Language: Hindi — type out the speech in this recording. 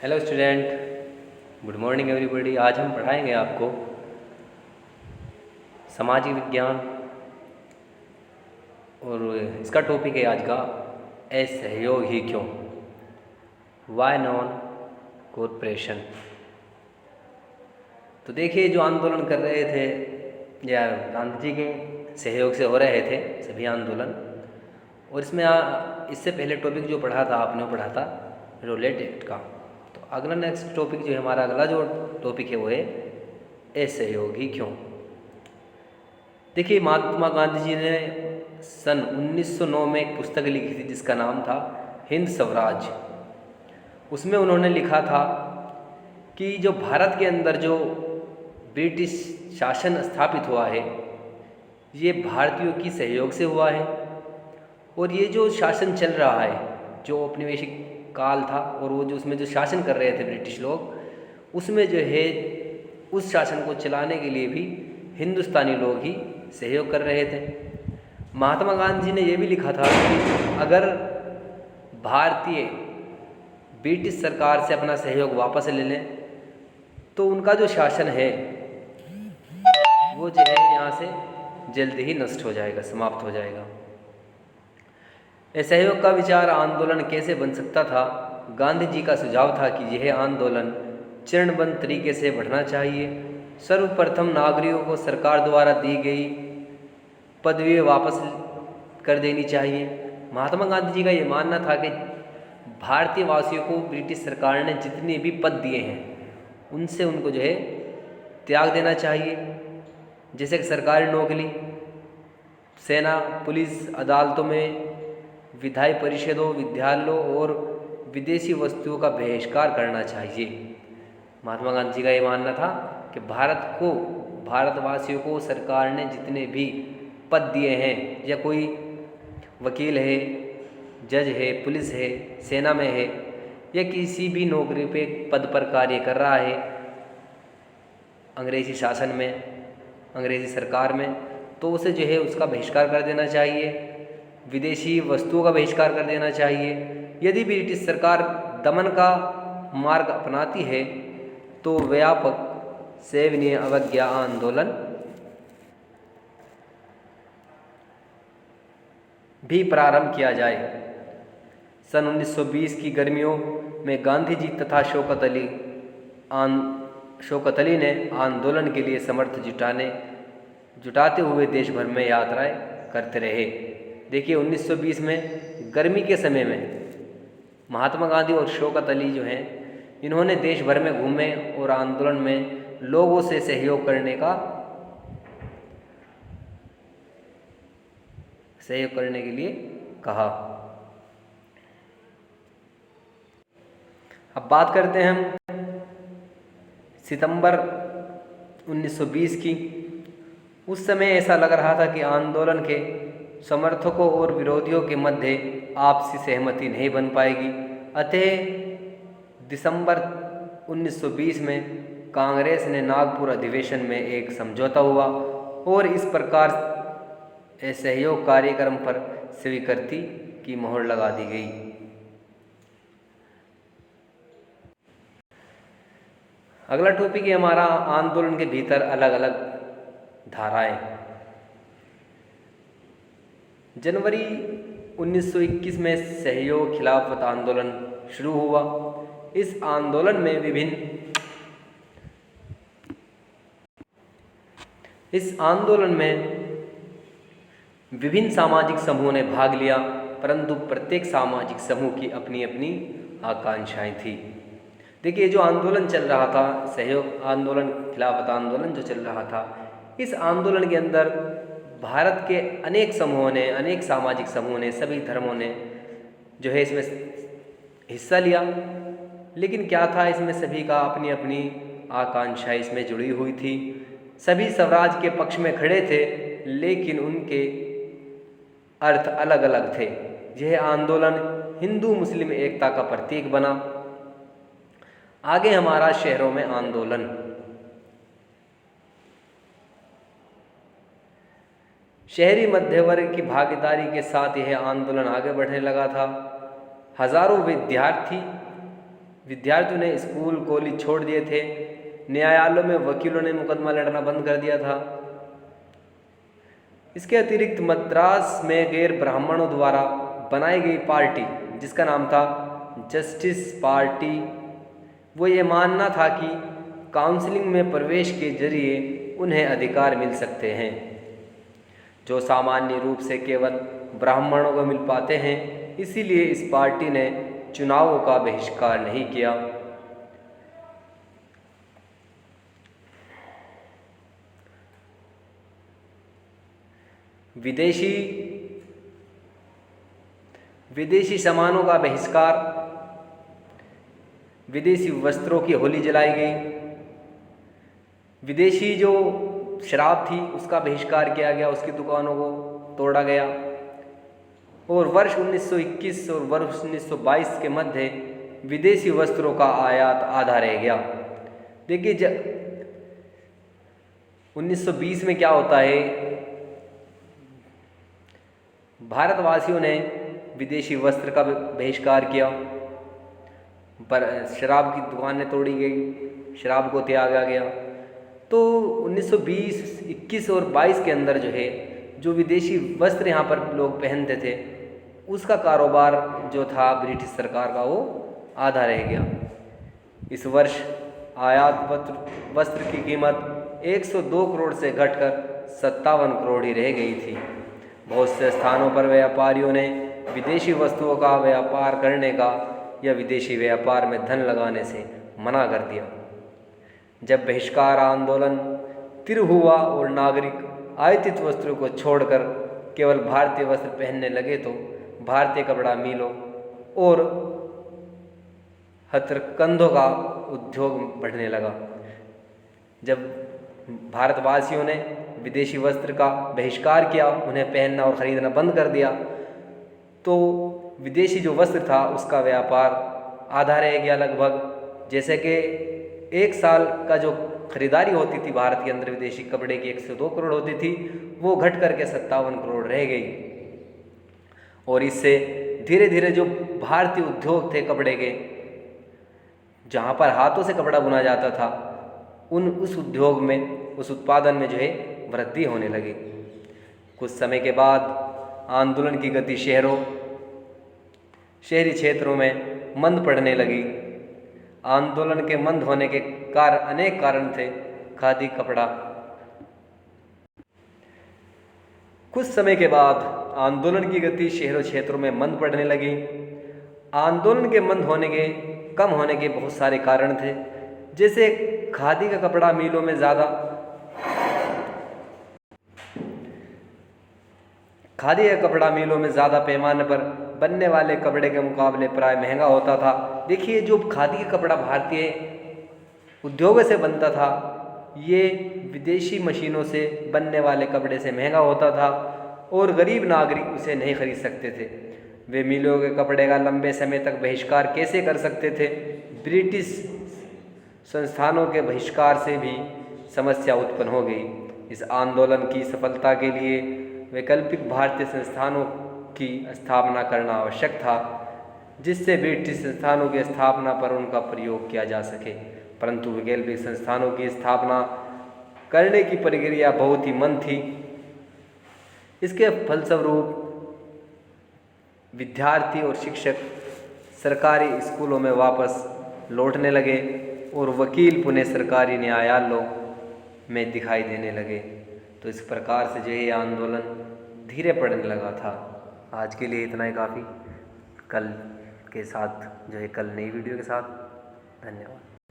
Hello student, good morning everybody. आज हम पढ़ाएंगे आपको सामाजिक विज्ञान और इसका टॉपिक है आज का असहयोग ही क्यों, वाई नॉन कोऑपरेशन। तो देखिए, जो आंदोलन कर रहे थे या गांधी जी के सहयोग से हो रहे थे सभी आंदोलन, और इसमें इससे पहले टॉपिक जो पढ़ा था आपने, वो पढ़ा था रोलेट एक्ट का। तो अगला नेक्स्ट टॉपिक जो है हमारा, अगला जो टॉपिक है वो है असहयोग ही क्यों। देखिए, महात्मा गांधी जी ने सन 1909 में एक पुस्तक लिखी थी जिसका नाम था हिंद स्वराज। उसमें उन्होंने लिखा था कि जो भारत के अंदर जो ब्रिटिश शासन स्थापित हुआ है, ये भारतीयों की सहयोग से हुआ है। और ये जो शासन चल रहा है, जो औपनिवेशिक काल था, और वो जो उसमें जो शासन कर रहे थे ब्रिटिश लोग, उसमें जो है उस शासन को चलाने के लिए भी हिंदुस्तानी लोग ही सहयोग कर रहे थे। महात्मा गांधी जी ने यह भी लिखा था कि अगर भारतीय ब्रिटिश सरकार से अपना सहयोग वापस ले लें तो उनका जो शासन है वो जो है यहाँ से जल्दी ही नष्ट हो जाएगा, समाप्त हो जाएगा। असहयोग का विचार आंदोलन कैसे बन सकता था? गांधी जी का सुझाव था कि यह आंदोलन चरणबद्ध तरीके से बढ़ना चाहिए। सर्वप्रथम नागरिकों को सरकार द्वारा दी गई पदवी वापस कर देनी चाहिए। महात्मा गांधी जी का ये मानना था कि भारतीय वासियों को ब्रिटिश सरकार ने जितने भी पद दिए हैं उनसे उनको जो है त्याग देना चाहिए, जैसे कि सरकारी नौकरी, सेना, पुलिस, अदालतों में, विधायी परिषदों, विद्यालयों और विदेशी वस्तुओं का बहिष्कार करना चाहिए। महात्मा गांधी जी का ये मानना था कि भारतवासियों को सरकार ने जितने भी पद दिए हैं, या कोई वकील है, जज है, पुलिस है, सेना में है, या किसी भी नौकरी पे पद पर कार्य कर रहा है अंग्रेज़ी शासन में, अंग्रेज़ी सरकार में, तो उसे जो है उसका बहिष्कार कर देना चाहिए। विदेशी वस्तुओं का बहिष्कार कर देना चाहिए। यदि ब्रिटिश सरकार दमन का मार्ग अपनाती है तो व्यापक सेवनीय अवज्ञा आंदोलन भी प्रारंभ किया जाए। सन 1920 की गर्मियों में गांधी जी तथा शौकत अली ने आंदोलन के लिए समर्थ जुटाते हुए देश भर में यात्राएं करते रहे। देखिए, 1920 में गर्मी के समय में महात्मा गांधी और शौकत अली जो हैं, इन्होंने देश भर में घूमे और आंदोलन में लोगों से सहयोग करने के लिए कहा। अब बात करते हैं हम सितंबर 1920 की। उस समय ऐसा लग रहा था कि आंदोलन के समर्थकों और विरोधियों के मध्य आपसी सहमति नहीं बन पाएगी। अतः दिसंबर 1920 में कांग्रेस ने नागपुर अधिवेशन में एक समझौता हुआ और इस प्रकार असहयोग कार्यक्रम पर स्वीकृति की मोहर लगा दी गई। अगला टॉपिक है हमारा आंदोलन के भीतर अलग अलग धाराएं। जनवरी 1921 में सहयोग खिलाफत आंदोलन शुरू हुआ। इस आंदोलन में विभिन्न सामाजिक समूहों ने भाग लिया, परंतु प्रत्येक सामाजिक समूह की अपनी अपनी आकांक्षाएं थी। देखिए, जो आंदोलन चल रहा था, सहयोग आंदोलन, खिलाफत आंदोलन जो चल रहा था, इस आंदोलन के अंदर भारत के अनेक समूहों ने, अनेक सामाजिक समूहों ने, सभी धर्मों ने जो है इसमें हिस्सा लिया। लेकिन क्या था, इसमें सभी का अपनी अपनी आकांक्षा इसमें जुड़ी हुई थी। सभी स्वराज के पक्ष में खड़े थे, लेकिन उनके अर्थ अलग अलग थे। यह आंदोलन हिंदू मुस्लिम एकता का प्रतीक बना। आगे हमारा शहरों में आंदोलन। शहरी मध्यवर्ग की भागीदारी के साथ यह आंदोलन आगे बढ़ने लगा था। हजारों विद्यार्थी विद्यार्थियों ने स्कूल कॉलेज छोड़ दिए थे। न्यायालयों में वकीलों ने मुकदमा लड़ना बंद कर दिया था। इसके अतिरिक्त मद्रास में गैर ब्राह्मणों द्वारा बनाई गई पार्टी जिसका नाम था जस्टिस पार्टी, वो ये मानना था कि काउंसलिंग में प्रवेश के जरिए उन्हें अधिकार मिल सकते हैं जो सामान्य रूप से केवल ब्राह्मणों को मिल पाते हैं। इसीलिए इस पार्टी ने चुनावों का बहिष्कार नहीं किया। विदेशी सामानों का बहिष्कार, विदेशी वस्त्रों की होली जलाई गई, विदेशी जो शराब थी उसका बहिष्कार किया गया, उसकी दुकानों को तोड़ा गया। और वर्ष 1921 और वर्ष 1922 के मध्य विदेशी वस्त्रों का आयात आधा रह गया। देखिए जब 1920 में क्या होता है, भारतवासियों ने विदेशी वस्त्र का बहिष्कार किया, पर शराब की दुकानें तोड़ी गई, शराब को त्यागा गया। तो 1920, 21 और 22 के अंदर जो है जो विदेशी वस्त्र यहाँ पर लोग पहनते थे उसका कारोबार जो था ब्रिटिश सरकार का वो आधा रह गया। इस वर्ष आयात वस्त्र की कीमत 102 करोड़ से घटकर 57 करोड़ ही रह गई थी। बहुत से स्थानों पर व्यापारियों ने विदेशी वस्तुओं का व्यापार करने का या विदेशी व्यापार में धन लगाने से मना कर दिया। जब बहिष्कार आंदोलन तीव्र हुआ और नागरिक आयातित वस्त्रों को छोड़कर केवल भारतीय वस्त्र पहनने लगे तो भारतीय कपड़ा मिलों और हथकंघों का उद्योग बढ़ने लगा। जब भारतवासियों ने विदेशी वस्त्र का बहिष्कार किया, उन्हें पहनना और ख़रीदना बंद कर दिया, तो विदेशी जो वस्त्र था उसका व्यापार आधा रह गया लगभग। जैसे कि एक साल का जो खरीदारी होती थी भारत के अंदर विदेशी कपड़े की 102 करोड़ होती थी, वो घट करके 57 करोड़ रह गई। और इससे धीरे धीरे जो भारतीय उद्योग थे कपड़े के, जहाँ पर हाथों से कपड़ा बुना जाता था, उस उद्योग में, उस उत्पादन में जो है वृद्धि होने लगी। कुछ समय के बाद आंदोलन की गति शहरी क्षेत्रों में मंद पड़ने लगी। आंदोलन के मंद होने के अनेक कारण थे। खादी कपड़ा। कुछ समय के बाद आंदोलन की गति शहरों क्षेत्रों में मंद पड़ने लगी। आंदोलन के मंद होने के, कम होने के बहुत सारे कारण थे। जैसे खादी का कपड़ा मिलों में ज़्यादा, खादी का कपड़ा मिलों में ज़्यादा पैमाने पर बनने वाले कपड़े के मुकाबले प्राय महंगा होता था। देखिए जो खादी का कपड़ा भारतीय उद्योगों से बनता था, ये विदेशी मशीनों से बनने वाले कपड़े से महंगा होता था और गरीब नागरिक उसे नहीं खरीद सकते थे। वे मिलों के कपड़े का लंबे समय तक बहिष्कार कैसे कर सकते थे? ब्रिटिश संस्थानों के बहिष्कार से भी समस्या उत्पन्न हो गई। इस आंदोलन की सफलता के लिए वैकल्पिक भारतीय संस्थानों की स्थापना करना आवश्यक था, जिससे ब्रिटिश संस्थानों की स्थापना पर उनका प्रयोग किया जा सके। परंतु वैकल्पिक संस्थानों की स्थापना करने की प्रक्रिया बहुत ही मंद थी। इसके फलस्वरूप विद्यार्थी और शिक्षक सरकारी स्कूलों में वापस लौटने लगे और वकील पुनः सरकारी न्यायालयों में दिखाई देने लगे। तो इस प्रकार से जो है आंदोलन धीरे पड़ने लगा था। आज के लिए इतना ही काफ़ी। कल के साथ जो है, कल नई वीडियो के साथ। धन्यवाद।